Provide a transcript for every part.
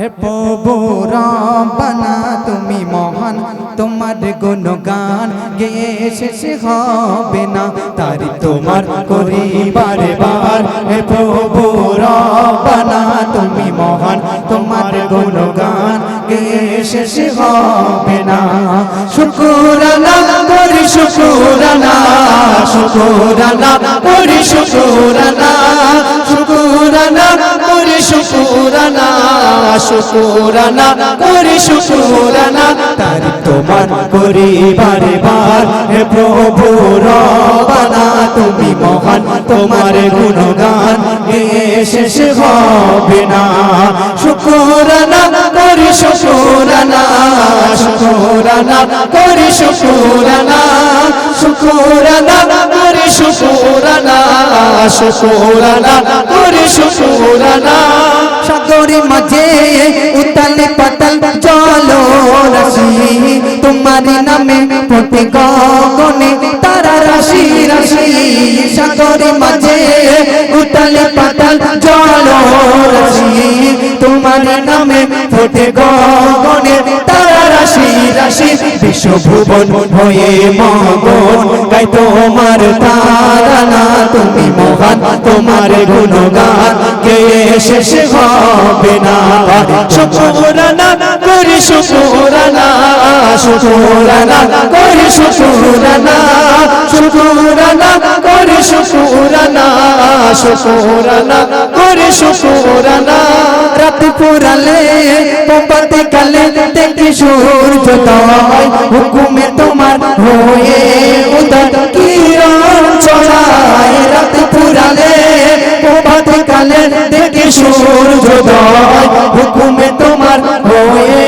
হে প্রভু রব্বানা তুমি মহান, তোমার গুণগান গেয়ে শেষ হবে না, তারি তোমার করি বারে বার। হে প্রভু রব্বানা তুমি মহান, তোমার গুণগান গেয়ে শেষ হবে না। শুকরানা করি শুকরানা, শুকরানা করি শুকরানা, শুকরানা করি শুকরানা, শুকরানা করি শুকরানা, তারি তোমার করি বারে বার। হে প্রভু রব্বানা তুমি মহান, তোমার গুণগান গেয়ে শেষ হবে না। শুকরানা করি শুকরানা, শুকরানা করি শুকরানা, শুকরানা করি শুকরানা, শুকরানা করি শুকরানা। সাগরের মাঝে উতাল পাতাল চলো রাশি, তোমারি নামে ফোটে গগনে তারা রাশি রাশি। সাগরের মাঝে উতাল পাতাল চলো রাশি, তোমারি নামে ফোটে গগনে তারা রাশি রাশি। বিশ্বভুবন হয়ে মগন গাই তোমার তারানা, তুমি মহান, তোমার গুণগান গেয়ে শেষ হবে না। শুকরানা করি শুকরানা, শুকরানা করি শুকরানা, শুকরানা করি শুকরানা, শুকরানা করি শুকরানা। রাত পুরালে প্রভাতে কালে দেখি সূর্যোদয়, হুকুমে তোমার হয়ে উদয় কিরণ ছড়ায়। রাত পুরালে প্রভাতে কালে দেখি সূর্যোদয়, হুকুমে তোমার হয়ে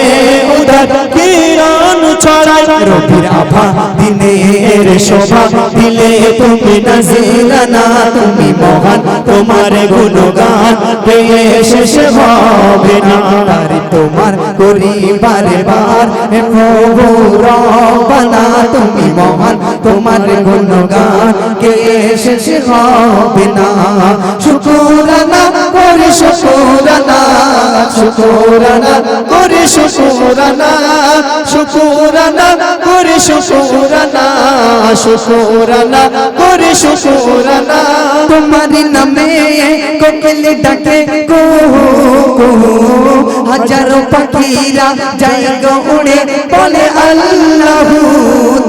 উদয় কিরণ ছড়ায়। রবির আভা দিনের শোভা দিলে তুমি নাজিরানা, তুমি মহান, তোমার গুণগান গেয়ে শেষ হবে না, তারি তোমার করি বারে বার। হে প্রভু রব্বানা তুমি মহান, তোমার গুণগান গেয়ে শেষ হবে না। শুকরানা করি শুকরানা, শুকরানা করি শুকরানা, শুকরানা করি শুকরানা, শুকরানা করি শুকরানা। তোমারি নামে কোকিল ডাকে কুহু কুহু, হাজারো পাখিরা যায় গো উড়ে বলে আল্লাহু।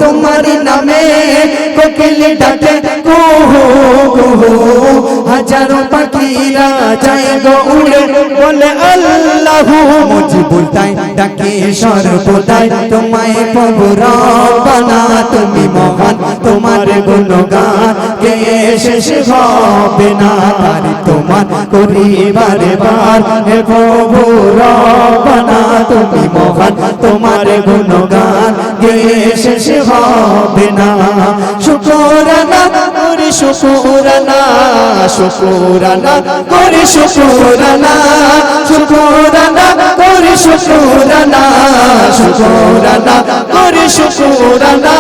তোমারি নামে কোকিল ডাকে কুহু কুহু, হাজারো পাখিরা যায় গো উড়ে বলে আল্লাহু। মুজিবুল তাই ডাকে সর্বদাই তোমায় প্রভু রব্বানা, তুমি মহান, তোমার গুণগান গেয়ে শেষ হবে না, তারি তোমার করি বারে বার। হে প্রভু রব্বানা তুমি মহান, তোমার গুণগান গেয়ে শেষ হবে না। শুকরানা করি শুকরানা, শুকরানা করি শুকরানা, শুকরানা করি শুকরানা, শুকরানা করি শুকরানা।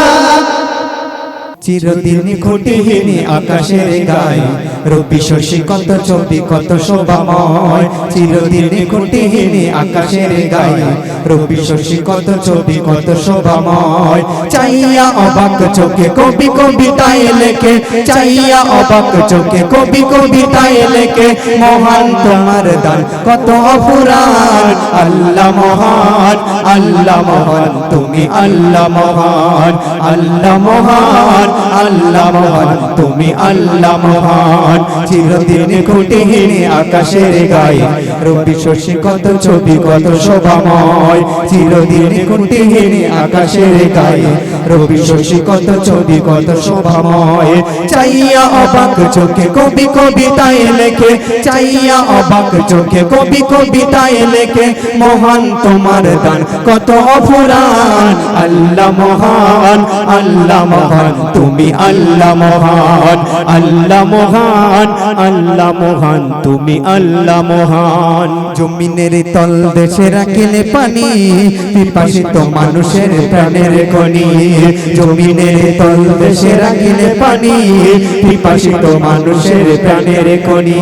চিরদিন খুঁটিহীন আকাশের গায়ে রবি শশী কত ছবি কত শোভাময়। চিরদিন খুঁটিহীন আকাশের গায়ে রবি শশী কত ছবি কত শোভাময়। চাইয়া অবাক চোখে কবি কবিতায় লেখে, চাইয়া অবাক চোখে কবি কবিতায় লেখে, মহান তোমার দান কত অফুরান। আল্লাহ মহান, আল্লাহ মহান, তুমি আল্লাহ মহান, আল্লাহ মহান, আল্লাহ মহান, তুমি আল্লাহ মহান। চিরদিন খুঁটিহীন আকাশের গায়ে রবি শশী কত ছবি কত শোভাময়। চিরদিন খুঁটিহীন আকাশের গায়ে রবি শশী কত ছবি কত শোভাময়। চাইয়া অবাক চোখে কবি কবিতায় লেখে, চাইয়া অবাক চোখে কবি কবিতায় লেখে, মহান তোমার দান কত অফুরান। আল্লাহ মহান, আল্লাহ মহান, তুমি আল্লাহ মহান, আল্লাহ মহান, আল্লাহ মহান, তুমি আল্লাহ মহান। জমিনের তল দেশে রাখিলে পানি, পিপাসিত মানুষের প্রাণের খনি। জমিনের তল দেশে রাখিলে পানি, পিপাসিত মানুষের প্রাণের খনি।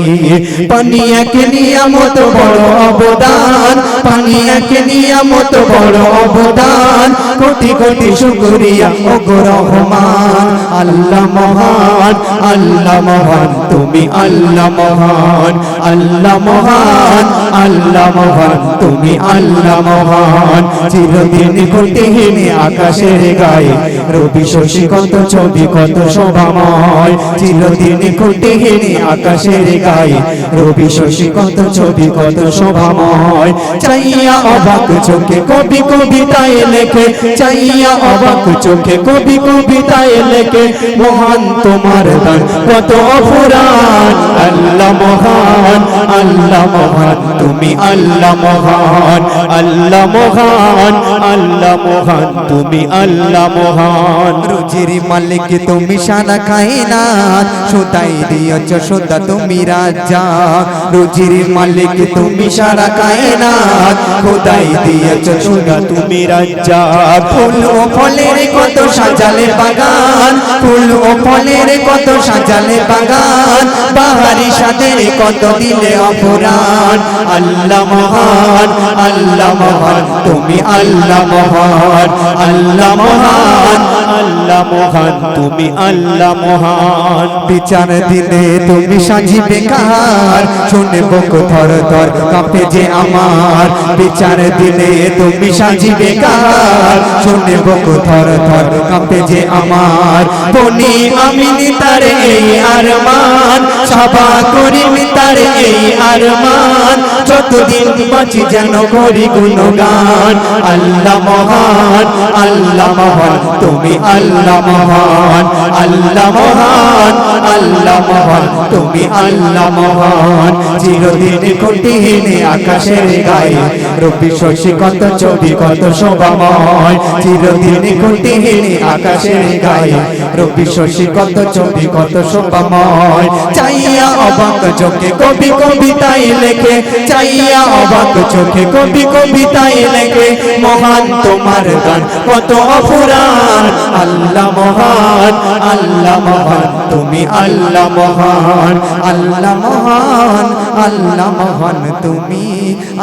পানি এক নিয়ামত বড় অবদান, পানি এক নিয়ামত বড় অবদান। কোটি কোটি শুকরিয়া ও গো রহমান। আল্লাহ মহান, আল্লাহ মহান, তুমি আল্লাহ মহান, আল্লাহ মহান, আল্লাহ মহান, তুমি আল্লাহ মহান। চিরদিন কোটিহীন আকাশের গায়ে রবি শশী কত ছবি কত শোভাময়। চিরদিন কোটিহীন আকাশের গায়ে রবি শশী কত ছবি কত শোভাময়। চাইয়া অবাক চোখে কবি কবিতায় লেখে, চাইয়া অবাক চোখে কবি কবিতায় লেখে। মহান তোমার দান কত অফুরান। আল্লাহ মহান, আল্লাহ মহান, তুমি আল্লাহ মহান, আল্লাহ মহান, আল্লাহ মহান, তুমি আল্লাহ মহান। রুজির মালিক তুমি সারা কায়নাত, সদাই দিয়েছ সদা তুমি রাজ্জাক। রুজির মালিক তুমি সারা কায়নাত, খোদাই দিয়েছ সদা তুমি রাজ্জাক। ফুল ও ফলের কত সাজালে বাগান, ফুল ও ফলের কত সাজালে বাগান। বাহারি সাদের কত দিলে অপরাণ। আল্লাহ মহান, আল্লাহ মহান, তুমি আল্লাহ মহান, আল্লাহ মহান, আল্লাহ মহান, তুমি আল্লাহ মহান। বিচার দিনে তুমি সাজিবে কার, শুনে বুক থর থর কাঁপে যে আমার। বিচার দিনে তুমি সাজিবে কার, শুনে বুক থর থর কাঁপে যে আমার। বনি আমিনি তার এই আরমান, সভা করিমি তার এই আরমান। যতদিন বাঁচি যেন করি গুণগান। আল্লাহ মহান, আল্লাহ মহান, তুমি আল্লাহ মহান, আল্লাহ মহান, আল্লাহ মহান, তুমি আল্লাহ মহান। চিরদিন কোটিহীন আকাশের গায়ে রবি শশী কত ছবি কত শোভাময়। চিরদিন কোটিহীন আকাশের গায়ে রবি শশী কত ছবি কত শোভাময়। চাইয়া অবাক চোখে কবি কবিতায় লেখে, চাইয়া অবাক চোখে কবি কবিতায় লেখে। মহান তোমার গান কত অফুরান। আল্লাহ মহান, আল্লাহ মহান, তুমি আল্লাহ মহান, আল্লাহ মহান, আল্লাহ মহান, তুমি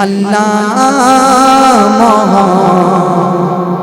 আল্লাহ মহান।